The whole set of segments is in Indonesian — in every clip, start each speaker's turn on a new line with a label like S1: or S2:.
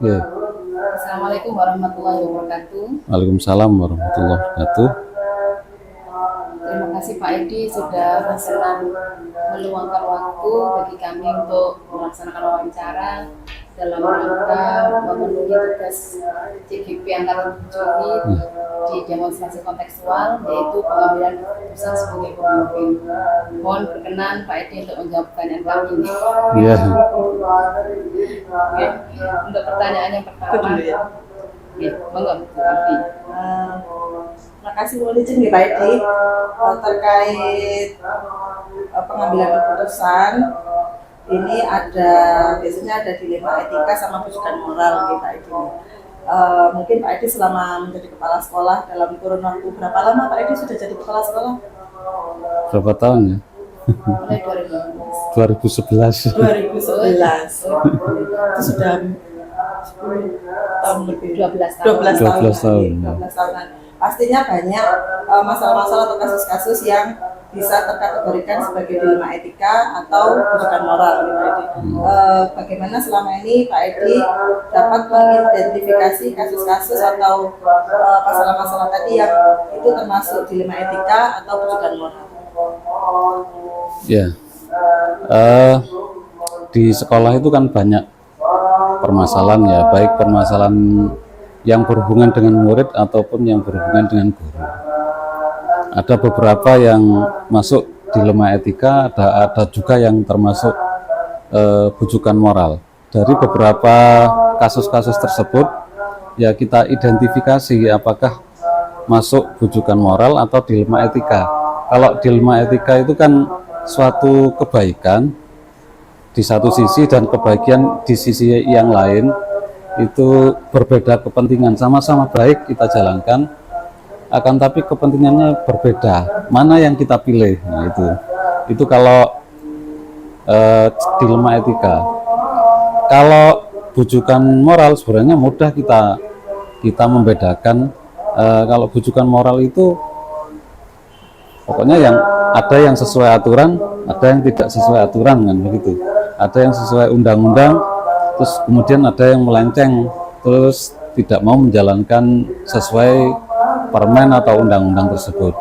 S1: Ya.
S2: Assalamualaikum warahmatullahi wabarakatuh.
S1: Waalaikumsalam warahmatullahi wabarakatuh.
S2: Terima kasih Pak Edi sudah berkenan meluangkan waktu bagi kami untuk melaksanakan wawancara dalam rangka memenuhi tugas CGP Angkatan 7 ini di demonstrasi kontekstual, yaitu pengambilan keputusan sebagai pemimpin. Mohon berkenan Pak Edi untuk menjawab pertanyaan kami ini.
S1: Iya.
S2: Oke. Untuk pertanyaan yang pertama, monggo Bu Abi.
S3: Terima kasih Bu Licin Pak Edi terkait pengambilan keputusan. Ini biasanya ada dilema etika sama rujukan moral nih Pak Edi. Mungkin Pak Edi selama menjadi kepala sekolah dalam kurun waktu berapa lama Pak Edi sudah jadi kepala sekolah?
S1: Berapa tahun ya?
S2: Mulai
S1: 2011.
S3: 2011. Itu sudah 10 tahun lebih.
S2: 12 tahun.
S1: 12 tahun.
S3: 12 tahunan. Pastinya banyak masalah-masalah atau kasus-kasus yang bisa terkategorikan sebagai dilema etika atau rujukan moral gitu Pak Edi. Bagaimana selama ini Pak Edi dapat mengidentifikasi kasus-kasus atau masalah-masalah tadi yang itu termasuk dilema etika atau rujukan moral?
S1: Ya. Di sekolah itu kan banyak permasalahan ya, baik permasalahan yang berhubungan dengan murid ataupun yang berhubungan dengan guru. Ada beberapa yang masuk dilema etika, ada juga yang termasuk bujukan moral. Dari beberapa kasus-kasus tersebut, ya kita identifikasi apakah masuk bujukan moral atau dilema etika. Kalau dilema etika itu kan suatu kebaikan di satu sisi dan kebahagiaan di sisi yang lain, itu berbeda kepentingan, sama-sama baik kita jalankan, akan tapi kepentingannya berbeda. Mana yang kita pilih? Nah, itu kalau dilema etika. Kalau bujukan moral sebenarnya mudah kita membedakan. Kalau bujukan moral itu pokoknya yang ada yang sesuai aturan, ada yang tidak sesuai aturan, kan begitu. Ada yang sesuai undang-undang, terus kemudian ada yang melenceng, terus tidak mau menjalankan sesuai permen atau undang-undang tersebut.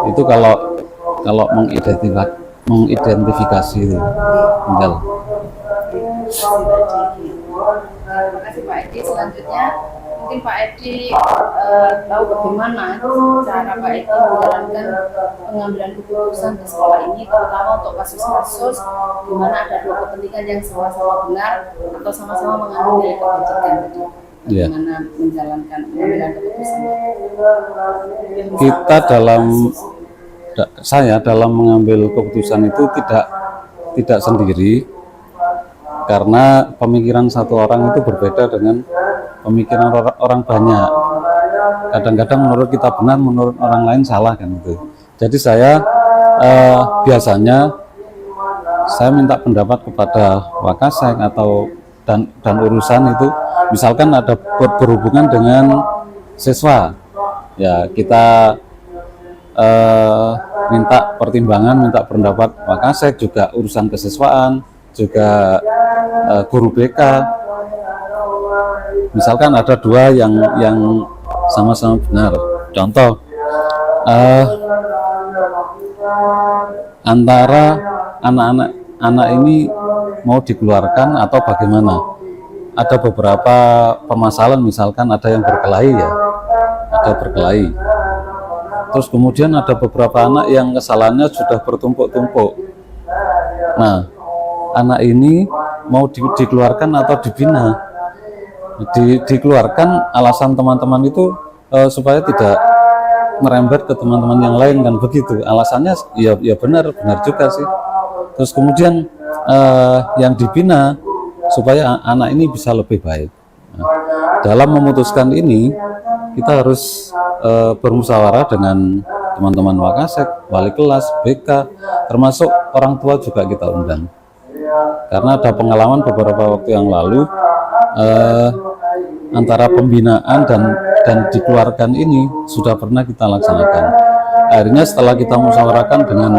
S1: Itu kalau mengidentifikasi itu tinggal.
S2: Terima kasih Pak Edi. Selanjutnya mungkin Pak Edi tahu bagaimana cara Pak Edi menjalankan pengambilan keputusan di sekolah ini, terutama untuk kasus-kasus di mana ada dua kepentingan yang sama-sama benar atau sama-sama mengandung nilai kebajikan tadi. Bagaimana menjalankan pengambilan keputusan?
S1: Kita saya dalam mengambil keputusan itu tidak sendiri, karena pemikiran satu orang itu berbeda dengan pemikiran orang banyak. Kadang-kadang menurut kita benar, menurut orang lain salah, kan itu. Jadi saya biasanya saya minta pendapat kepada Wakasek atau dan urusan itu, misalkan ada berhubungan dengan siswa, ya kita minta pertimbangan, minta pendapat Wakasek, juga urusan kesiswaan, juga guru BK. Misalkan ada dua yang sama-sama benar. Contoh, antara anak ini mau dikeluarkan atau bagaimana. Ada beberapa permasalahan, misalkan ada yang berkelahi ya, ada berkelahi. Terus kemudian ada beberapa anak yang kesalahannya sudah bertumpuk-tumpuk. Nah, anak ini mau dikeluarkan atau dibina. Dikeluarkan, alasan teman-teman itu supaya tidak merembet ke teman-teman yang lain, kan begitu. Alasannya ya benar juga sih. Terus kemudian yang dibina supaya anak ini bisa lebih baik. Nah, dalam memutuskan ini kita harus bermusyawarah dengan teman-teman Wakasek, wali kelas, BK, termasuk orang tua juga kita undang. Karena ada pengalaman beberapa waktu yang lalu, antara pembinaan dan dikeluarkan ini sudah pernah kita laksanakan. Akhirnya setelah kita musyawarahkan dengan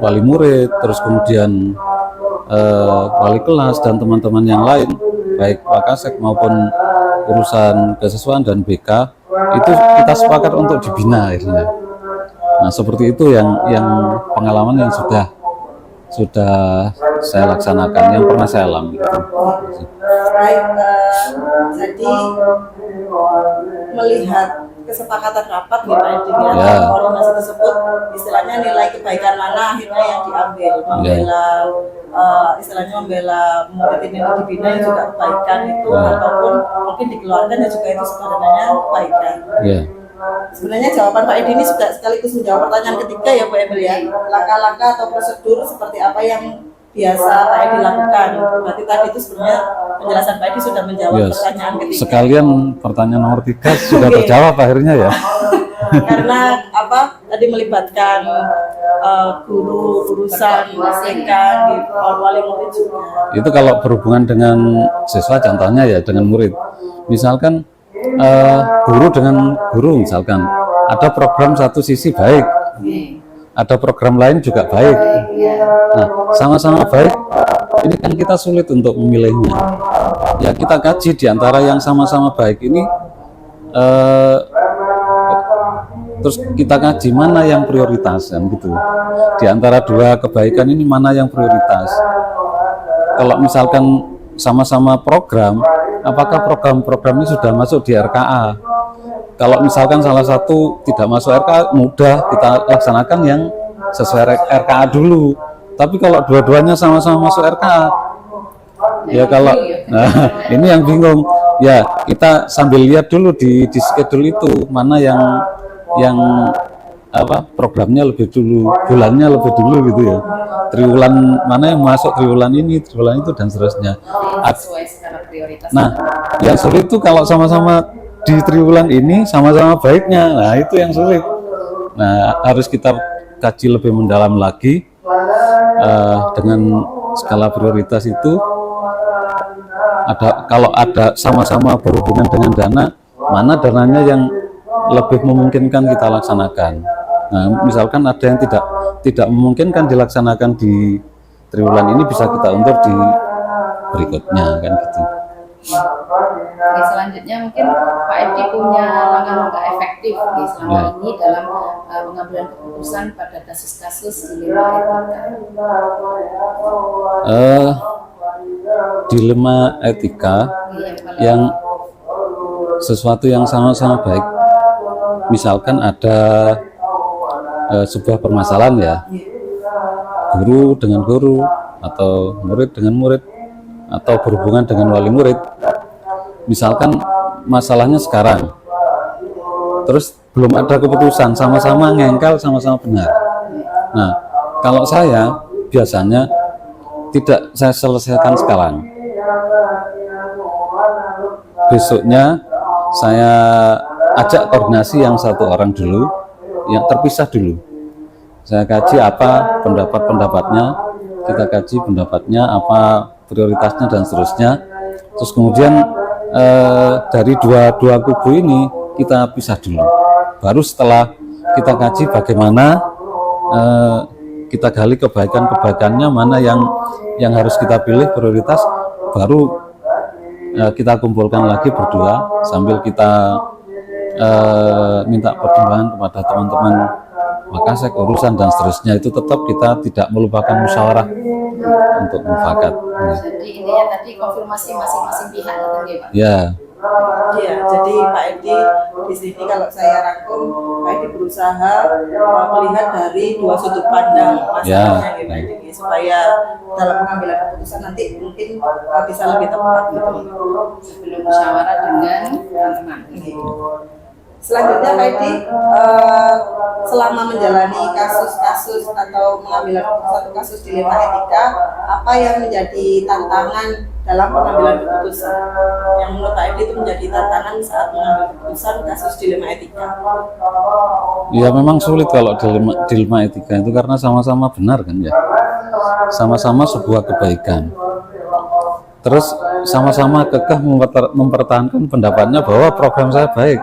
S1: wali murid, terus kemudian wali kelas dan teman-teman yang lain, baik Wakasek maupun urusan kesiswaan dan BK itu kita sepakat untuk dibina akhirnya. Nah seperti itu yang pengalaman yang sudah saya laksanakan, yang pernah saya alami.
S3: Baik, jadi melihat kesepakatan rapat di koordinasi tersebut, istilahnya nilai kebaikan mana akhirnya yang diambil, istilahnya membela murid ini dibina yang juga kebaikan itu, ataupun mungkin dikeluarkan dan juga itu sebenarnya kebaikan. Sebenarnya jawaban Pak Edi ini juga sekaligus menjawab pertanyaan ketiga ya Bu Emil ya, langkah-langkah atau prosedur seperti apa yang biasa Pak Edi lakukan. Berarti tadi itu sebenarnya penjelasan Pak Edi sudah menjawab pertanyaan ketiga.
S1: Sekalian pertanyaan nomor 3 sudah terjawab akhirnya ya.
S3: Karena apa tadi melibatkan guru, urusan, kan, wali murid juga.
S1: Itu kalau berhubungan dengan siswa contohnya ya dengan murid. Misalkan guru dengan guru misalkan ada program satu sisi baik, ada program lain juga baik. Nah, sama-sama baik, ini kan kita sulit untuk memilihnya. Ya kita kaji di antara yang sama-sama baik ini, terus kita kaji mana yang prioritas kan gitu. Di antara dua kebaikan ini mana yang prioritas. Kalau misalkan sama-sama program, apakah program-program ini sudah masuk di RKA? Kalau misalkan salah satu tidak masuk RKA, mudah kita laksanakan yang sesuai RKA dulu. Tapi kalau dua-duanya sama-sama masuk RKA, ya kalau ini yang bingung. Ya kita sambil lihat dulu di schedule itu mana yang programnya lebih dulu, bulannya lebih dulu gitu ya. Triwulan mana yang masuk triwulan ini, triwulan itu dan seterusnya. Nah, yang sulit itu kalau sama-sama di triwulan ini sama-sama baiknya. Nah, itu yang sulit. Nah, harus kita kaji lebih mendalam lagi dengan skala prioritas itu. Kalau ada sama-sama berhubungan dengan dana, mana dananya yang lebih memungkinkan kita laksanakan. Nah, misalkan ada yang tidak memungkinkan dilaksanakan di triwulan ini, bisa kita undur di berikutnya kan gitu.
S2: Oke, selanjutnya mungkin Pak Edi punya langkah-langkah efektif selama ini dalam pengambilan keputusan pada kasus-kasus dilema etika yang sesuatu yang sama-sama baik. Misalkan ada sebuah permasalahan ya, guru dengan guru atau murid dengan murid atau berhubungan dengan wali murid. Misalkan masalahnya sekarang, terus belum ada keputusan, sama-sama ngengkel, sama-sama benar. Nah, kalau saya biasanya tidak saya selesaikan sekarang. Besoknya saya ajak koordinasi yang satu orang dulu, yang terpisah dulu. Saya kaji apa pendapat-pendapatnya, kita kaji pendapatnya, apa prioritasnya dan seterusnya. Terus kemudian dari dua kubu ini kita pisah dulu. Baru setelah kita kaji bagaimana kita gali kebaikan-kebaikannya, mana yang harus kita pilih prioritas, baru kita kumpulkan lagi berdua sambil kita minta pertimbangan kepada teman-teman Wakasek, urusan dan seterusnya. Itu tetap kita tidak melupakan musyawarah untuk mufakat. Jadi intinya tadi konfirmasi masing-masing pihak ya Pak?
S1: Ya.
S3: Iya, jadi Pak Edi di sini kalau saya rangkum, Pak Edi berusaha melihat dari dua sudut pandang masalahnya ya Pak Edi, supaya dalam pengambilan keputusan nanti mungkin bisa lebih tepat gitu.
S2: Sebelum musyawarah dengan teman-teman.
S3: Selanjutnya Pak Edi, selama menjalani kasus-kasus atau mengambil satu kasus dilema etika, apa yang menjadi tantangan dalam pengambilan keputusan? Yang menurut Pak Edi itu menjadi tantangan saat mengambil keputusan kasus dilema etika?
S1: Ya memang sulit kalau dilema etika itu karena sama-sama benar kan ya, sama-sama sebuah kebaikan. Terus sama-sama kekeh mempertahankan pendapatnya bahwa program saya baik,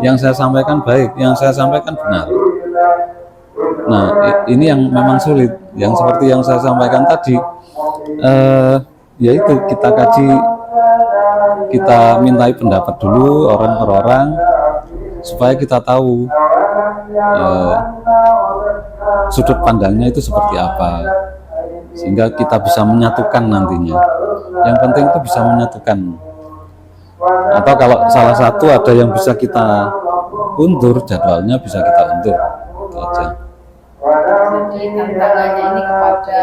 S1: yang saya sampaikan baik, yang saya sampaikan benar. Nah, ini yang memang sulit. Yang seperti yang saya sampaikan tadi, yaitu kita kaji kita mintai pendapat dulu orang per orang supaya kita tahu sudut pandangnya itu seperti apa, sehingga kita bisa menyatukan nantinya. Yang penting itu bisa menyatukan. Atau kalau salah satu ada yang bisa kita undur jadwalnya, bisa kita undur, itu aja.
S2: Jadi tantangannya ini kepada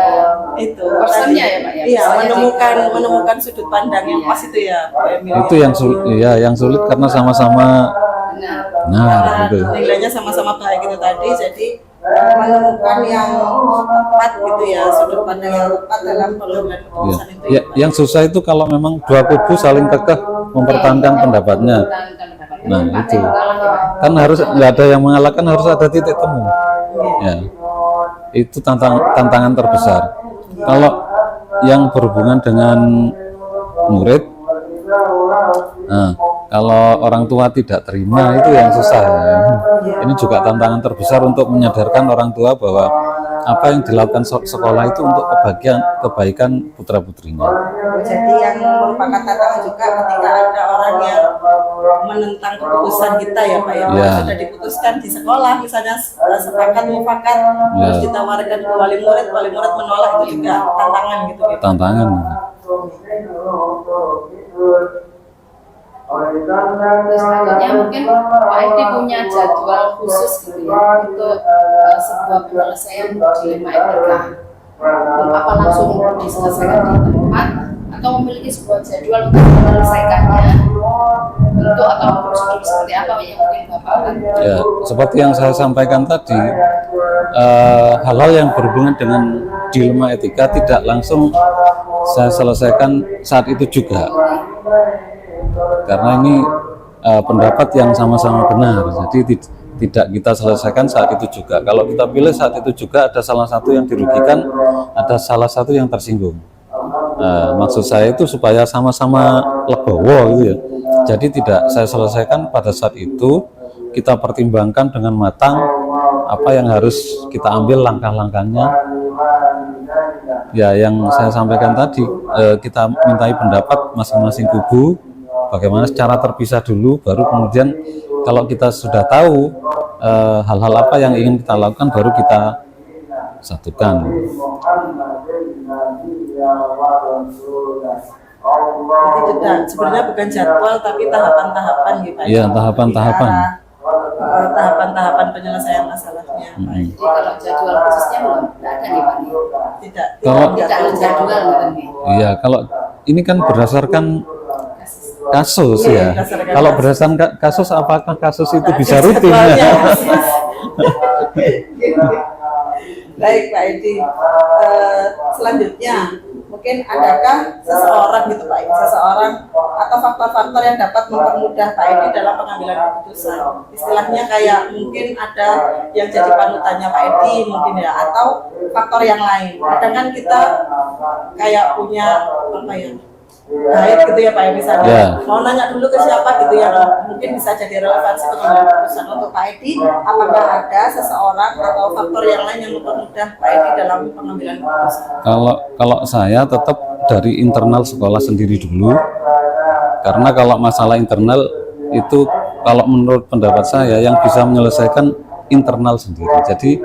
S3: Itu
S2: personnya ya Pak ya.
S3: iya,
S2: Misalnya
S3: menemukan sudut pandang yang pas itu ya Pak Emil.
S1: Itu yang sulit, ya, yang sulit karena sama-sama
S2: benar.
S1: benar gitu.
S3: Nilainya sama-sama baik itu tadi, jadi menemukan yang tepat gitu ya, sudut pandang yang tepat dalam pengambilan
S1: Ya.
S3: keputusan itu
S1: Ya, yang susah itu kalau memang dua kubu saling kekeh mempertahankan pendapatnya. Nah, itu kan harus nggak ada yang mengalahkan, harus ada titik temu. Ya, itu tantangan terbesar. Kalau yang berhubungan dengan murid, nah, kalau orang tua tidak terima itu yang susah. Ini juga tantangan terbesar untuk menyadarkan orang tua bahwa apa yang dilakukan sekolah itu untuk kebaikan putra putrinya.
S3: Jadi yang merupakan tantangan juga ketika ada orang yang menentang keputusan kita ya Pak ya.
S1: Ya.
S3: Sudah diputuskan di sekolah misalnya sepakat mufakat
S1: Ya.
S3: terus ditawarkan ke wali murid menolak, itu juga tantangan gitu.
S1: Tantangan.
S2: Terus selanjutnya mungkin Pak Edi punya jadwal khusus gitu ya untuk sebuah penyelesaian dilema etika. Apa langsung diselesaikan di tempat atau memiliki sebuah jadwal untuk menyelesaikannya, bentuk atau prosedur seperti apa yang mungkin Bapak akan
S1: Ya, seperti yang saya sampaikan tadi, hal-hal yang berhubungan dengan dilema etika tidak langsung saya selesaikan saat itu juga. Karena ini pendapat yang sama-sama benar, jadi tidak kita selesaikan saat itu juga. Kalau kita pilih saat itu juga, ada salah satu yang dirugikan, ada salah satu yang tersinggung. Maksud saya itu supaya sama-sama legowo gitu ya. Jadi tidak saya selesaikan pada saat itu, kita pertimbangkan dengan matang apa yang harus kita ambil langkah-langkahnya. Ya, yang saya sampaikan tadi, kita mintai pendapat masing-masing kubu. Bagaimana secara terpisah dulu, baru kemudian kalau kita sudah tahu hal-hal apa yang ingin kita lakukan, baru kita satukan.
S3: Jadi tidak, sebenarnya bukan jadwal tapi tahapan-tahapan gitu Pak.
S1: Iya, tahapan-tahapan.
S3: Tahapan-tahapan penyelesaian masalahnya.
S2: Jadi kalau jadwal khususnya belum ada nih Pak?
S3: Tidak.
S1: Kalau-
S2: Tidak ada jadwal gitu nih.
S1: Iya, kalau ini kan berdasarkan kasus
S3: Iya,
S1: ya.
S3: berdasarkan
S1: Kalau
S3: kasus.
S1: berdasarkan kasus, apakah kasus itu bisa
S3: Ada
S1: rutin
S3: jadwalnya.
S1: ya?
S3: Baik Pak Edi. Selanjutnya mungkin adakah seseorang gitu Pak Edi, seseorang atau faktor-faktor yang dapat mempermudah Pak Edi dalam pengambilan keputusan? Istilahnya kayak mungkin ada yang jadi panutannya Pak Edi mungkin ya, atau faktor yang lain. Kadang kan kita kayak punya apa ya, guide gitu ya Pak ya, misalnya
S1: Ya.
S3: mau nanya dulu ke siapa gitu yang mungkin bisa jadi relevansi pengambilan keputusan untuk Pak Edi. Apakah ada seseorang atau faktor yang lain yang mempermudah Pak Edi dalam pengambilan keputusan?
S1: Kalau saya tetap dari internal sekolah sendiri dulu, karena kalau masalah internal itu, kalau menurut pendapat saya, yang bisa menyelesaikan internal sendiri. Jadi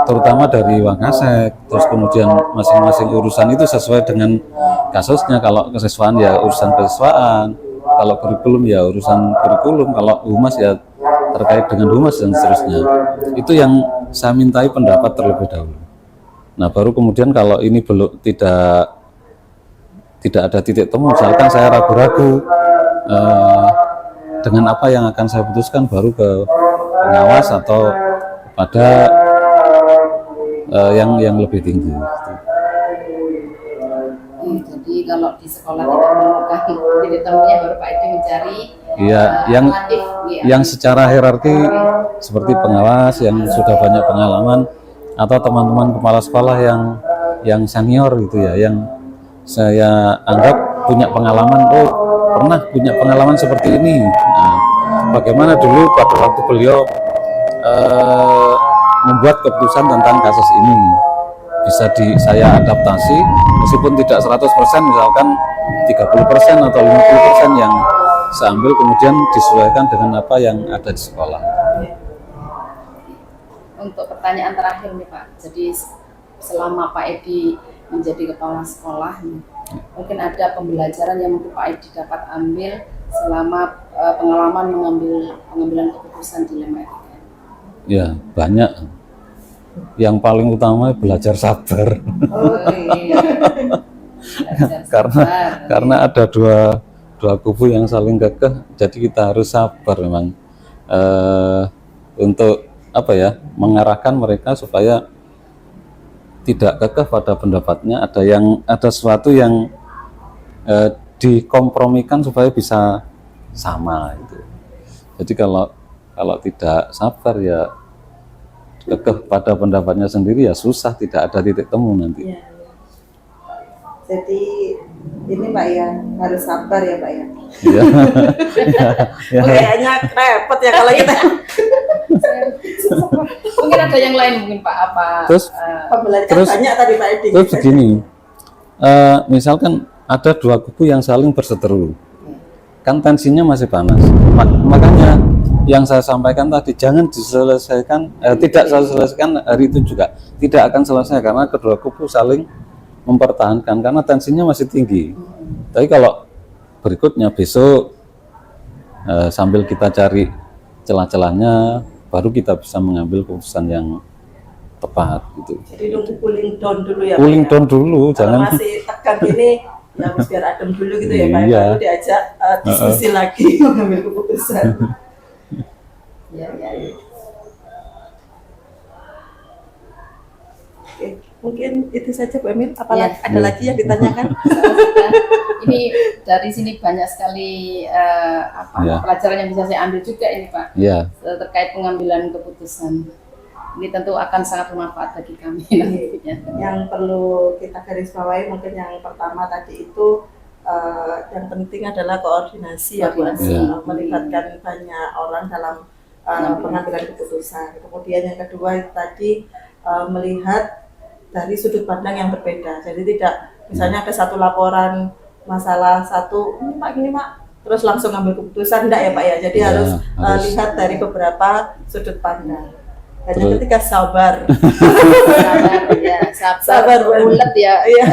S1: terutama dari Wakasek, terus kemudian masing-masing urusan itu sesuai dengan kasusnya. Kalau kesiswaan ya urusan kesiswaan, kalau kurikulum ya urusan kurikulum, kalau humas ya terkait dengan humas dan seterusnya. Itu yang saya mintai pendapat terlebih dahulu. Nah, baru kemudian kalau ini belum tidak ada titik temu, misalkan saya ragu-ragu dengan apa yang akan saya putuskan, baru ke pengawas atau pada yang lebih tinggi.
S2: Jadi kalau di sekolah tidak menemukan titik temunya, baru Pak Edi mencari
S1: Iya,
S2: alternatif, ya.
S1: yang secara hierarki seperti pengawas yang sudah banyak pengalaman, atau teman-teman kepala sekolah yang senior gitu ya, yang saya anggap punya pengalaman, pernah punya pengalaman seperti ini. Nah, bagaimana dulu pada waktu beliau membuat keputusan tentang kasus ini, bisa saya adaptasi meskipun tidak 100%, misalkan 30% atau 50% yang saya ambil kemudian disesuaikan dengan apa yang ada di sekolah.
S2: Untuk pertanyaan terakhir nih Pak, jadi selama Pak Edi menjadi kepala sekolah, mungkin ada pembelajaran yang mungkin Pak Edi dapat ambil selama pengalaman pengambilan keputusan dilema etika.
S1: Ya, banyak. Yang paling utama belajar sabar.
S2: Oh, iya. Belajar
S1: karena
S2: sabar.
S1: karena ada dua kubu yang saling kekeh, jadi kita harus sabar memang untuk apa ya, mengarahkan mereka supaya tidak kekeh pada pendapatnya, ada sesuatu yang dikompromikan supaya bisa sama itu. Jadi kalau tidak sabar ya kekeh pada pendapatnya sendiri ya susah, tidak ada titik temu nanti.
S3: Iya. Jadi ini Pak ya, harus sabar ya Pak ya.
S1: Iya. Ya.
S3: Kayaknya repot ya kalau kita
S2: Mungkin ada yang lain mungkin Pak apa?
S3: pembelajaran
S1: Terus-
S3: banyak tadi Pak Edi.
S1: Terus begini, misalkan ada dua kubu yang saling berseteru, kan tensinya masih panas. Makanya yang saya sampaikan tadi jangan diselesaikan, tidak selesaikan hari itu juga, tidak akan selesai karena kedua kubu saling mempertahankan karena tensinya masih tinggi. Tapi kalau berikutnya besok sambil kita cari celah-celahnya, baru kita bisa mengambil keputusan yang tepat gitu.
S3: Jadi nunggu cooling down dulu ya.
S1: Cooling
S3: Pak, ya?
S1: down dulu,
S3: Kalau
S1: jangan.
S3: masih tegang gini, ya harus biar adem dulu gitu ya Pak.
S1: Iya.
S3: Baru diajak diskusi lagi mengambil keputusan.
S2: Ya, ya, ya.
S3: Oke, mungkin itu saja Bu Emil. Apalagi
S2: Ya.
S3: ada lagi yang ditanyakan?
S2: Ini dari sini banyak sekali
S1: Ya.
S2: pelajaran yang bisa saya ambil juga ini Pak,
S1: Ya,
S2: terkait pengambilan keputusan. Ini tentu akan sangat bermanfaat bagi kami nantinya.
S3: Yang perlu kita garis bawahi mungkin yang pertama tadi itu yang penting adalah koordinasi ya Bu.
S2: Koordinasi.
S1: Ya.
S3: Melibatkan banyak orang dalam pengambilan keputusan. Kemudian yang kedua itu tadi melihat dari sudut pandang yang berbeda. Jadi tidak misalnya ada satu laporan masalah satu, ini Pak gini Pak, terus langsung ambil keputusan, enggak ya Pak ya. Jadi
S1: Ya,
S3: harus
S1: harus.
S3: lihat dari beberapa sudut pandang. Dan yang
S1: Terus-
S3: ketiga sabar.
S2: Sabar ya,
S3: Sabar, Bu.
S2: ulet ya.
S3: Iya.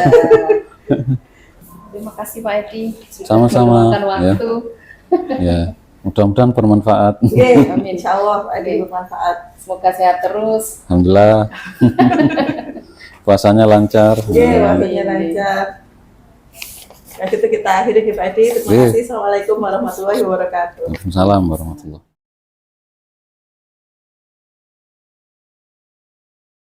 S2: Terima kasih Pak Edi sudah
S1: Sama-sama,
S2: meluangkan
S1: ya.
S2: waktu.
S1: ya. Mudah-mudahan bermanfaat.
S3: Oke,
S2: Amin.
S3: insya Allah ada bermanfaat.
S2: Semoga sehat terus.
S1: Alhamdulillah. Puasanya lancar.
S3: Oke, waktunya lancar. Nah, gitu kita akhiri di Pak Edi. Terima
S1: Oke.
S3: kasih. Assalamualaikum warahmatullahi wabarakatuh.
S1: Waalaikumsalam warahmatullahi.